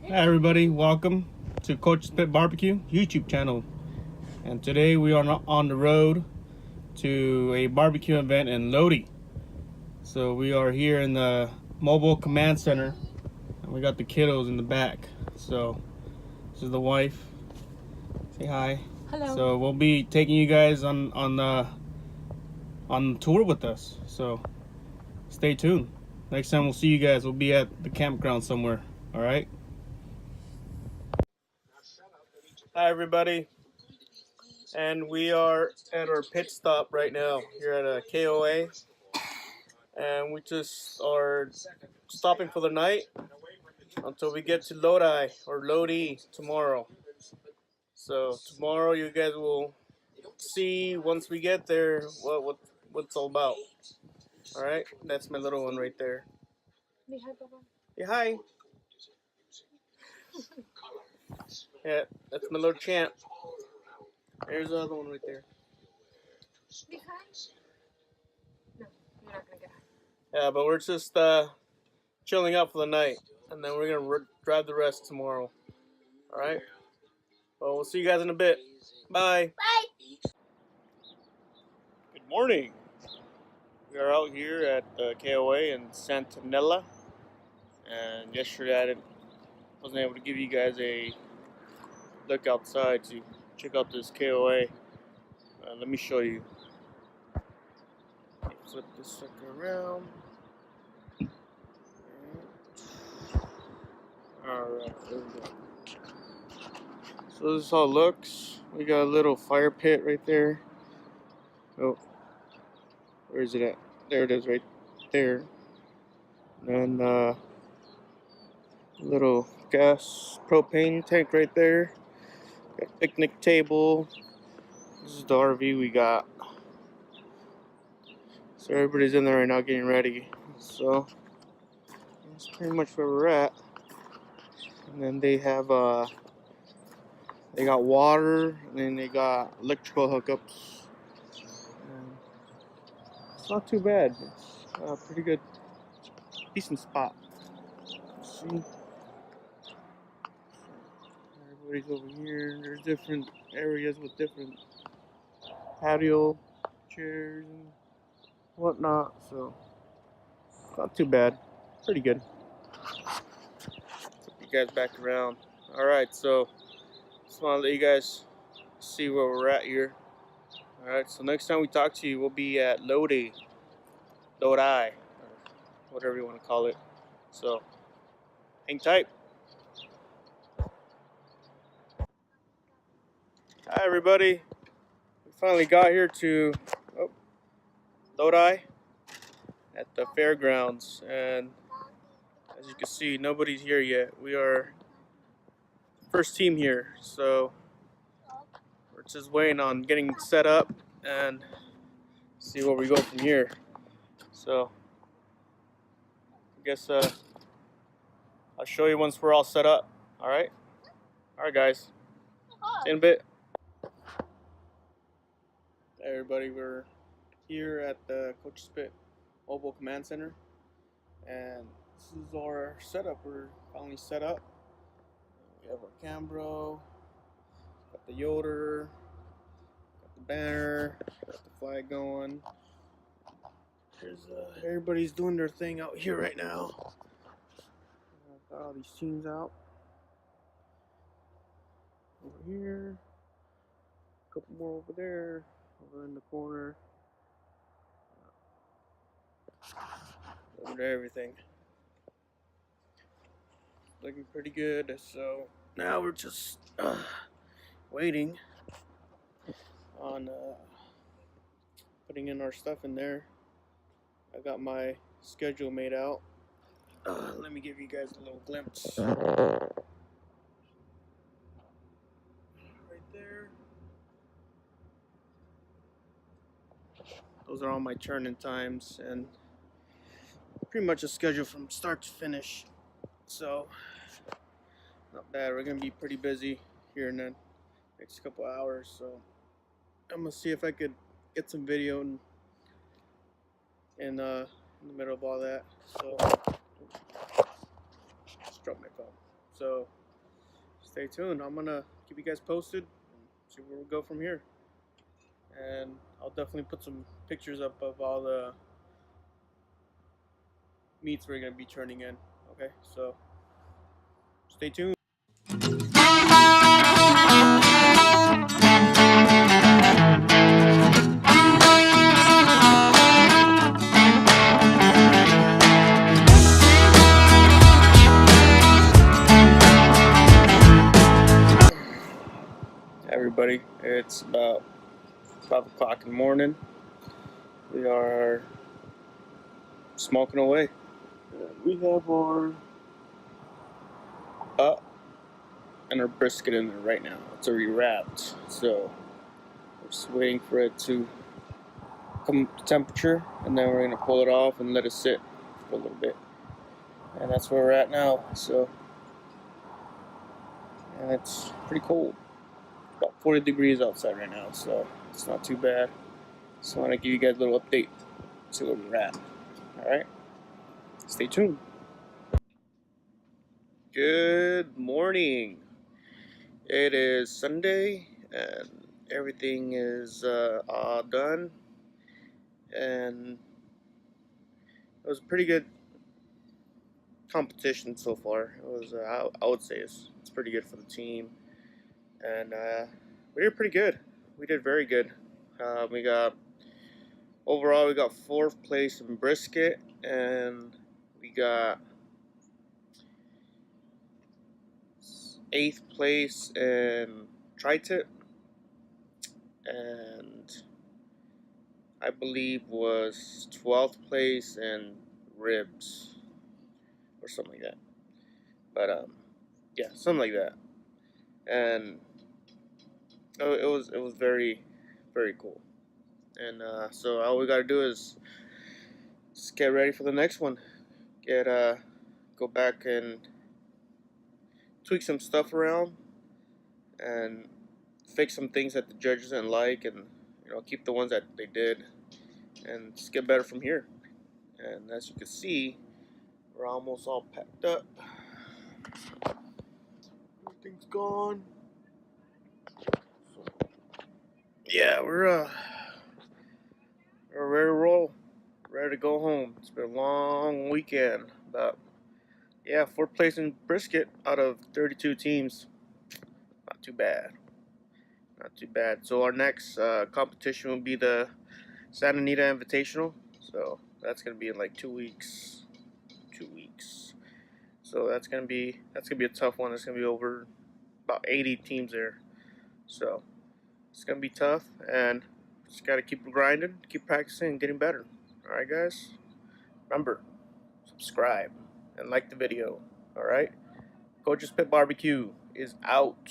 Hi everybody, welcome to Coach's Pit BBQ YouTube channel. And today we are on the road to a barbecue event in Lodi. So we are here in the mobile command center and we got the kiddos in the back. So this is the wife. Say hi. Hello. So we'll be taking you guys on tour with us. So stay tuned. Next time we'll see you guys, we'll be at the campground somewhere. All right. Hi everybody, and we are at our pit stop right now here at a KOA, and we just are stopping for the night until we get to Lodi or Lodi tomorrow. So tomorrow you guys will see once we get there what it's all about. All right, that's my little one right there. Say hi, Papa. Say hi. Yeah, that's my little champ. There's the other one right there. Say hi. No, you're not gonna get hi. Yeah, but we're just chilling out for the night, and then we're gonna drive the rest tomorrow. All right. Well, we'll see you guys in a bit. Bye. Bye. Good morning. We are out here at KOA in Santanella, and yesterday I wasn't able to give you guys a look outside to check out this KOA. Let me show you. Flip this sucker around. Alright, there we go. So this is how it looks. We got a little fire pit right there. Oh, where is it at? There it is, right there. And little gas propane tank right there. Got a picnic table. This is the RV we got. So everybody's in there right now getting ready. So that's pretty much where we're at. And then they have they got water, and then they got electrical hookups. And it's not too bad. It's a pretty good, decent spot. Let's see. Everybody's over here. There's different areas with different patio chairs and whatnot. So it's not too bad. Pretty good. Flip you guys back around. Alright, so just want to let you guys see where we're at here. Alright, so next time we talk to you, we'll be at Lodi, or whatever you want to call it. So, hang tight. Hi everybody. We finally got here to Lodi at the fairgrounds, and as you can see, nobody's here yet. We are first team here, so we're just waiting on getting set up and see where we go from here. So I guess I'll show you once we're all set up. All right, guys. See you in a bit. Hey everybody, we're here at the Coach's Pit Mobile Command Center, and this is our setup. We're finally set up. We have our Cambro, got the Yoder, got the banner, got the flag going. There's everybody's doing their thing out here right now. Got all these teams out. Over here, a couple more over there, over in the corner. Over there, everything looking pretty good. So now we're just waiting on putting in our stuff in there. I got my schedule made out. Let me give you guys a little glimpse. Right there. Those are all my turn-in times, and pretty much a schedule from start to finish. So not bad. We're gonna be pretty busy here in the next couple hours. So I'm gonna see if I could get some video in the middle of all that. So just drop my phone. So stay tuned. I'm gonna keep you guys posted and see where we go from here. And I'll definitely put some pictures up of all the meats we're gonna be turning in. Okay, so stay tuned. Everybody, it's about 5 o'clock in the morning. We are smoking away. We have our and our brisket in there right now. It's already wrapped, so we're just waiting for it to come to temperature, and then we're gonna pull it off and let it sit for a little bit. And that's where we're at now. So, and it's pretty cold. About 40 degrees outside right now, so it's not too bad. Just want to give you guys a little update, see where we're at. All right, stay tuned. Good morning. It is Sunday, and everything is all done. And it was a pretty good competition so far. It was, I would say, it's pretty good for the team, and we did pretty good. We did very good. We got overall we got 4th place in brisket, and we got 8th place in tri-tip, and I believe was 12th place in ribs or something like that. But yeah, something like that. And it was very, very cool. And so all we gotta do is just get ready for the next one. Go back and tweak some stuff around and fix some things that the judges didn't like, and keep the ones that they did, and just get better from here. And as you can see, we're almost all packed up. Everything's gone. So, yeah, we're ready to roll, ready to go home. It's been a long weekend, but yeah, 4th place in brisket out of 32 teams. Not too bad. Not too bad. So our next competition will be the Santa Anita Invitational. So that's gonna be in like 2 weeks. 2 weeks. So that's gonna be a tough one. It's gonna be over about 80 teams there. So it's gonna be tough, and just gotta keep grinding, keep practicing, and getting better. All right, guys. Remember, subscribe and like the video. All right. Coach's Pit BBQ is out.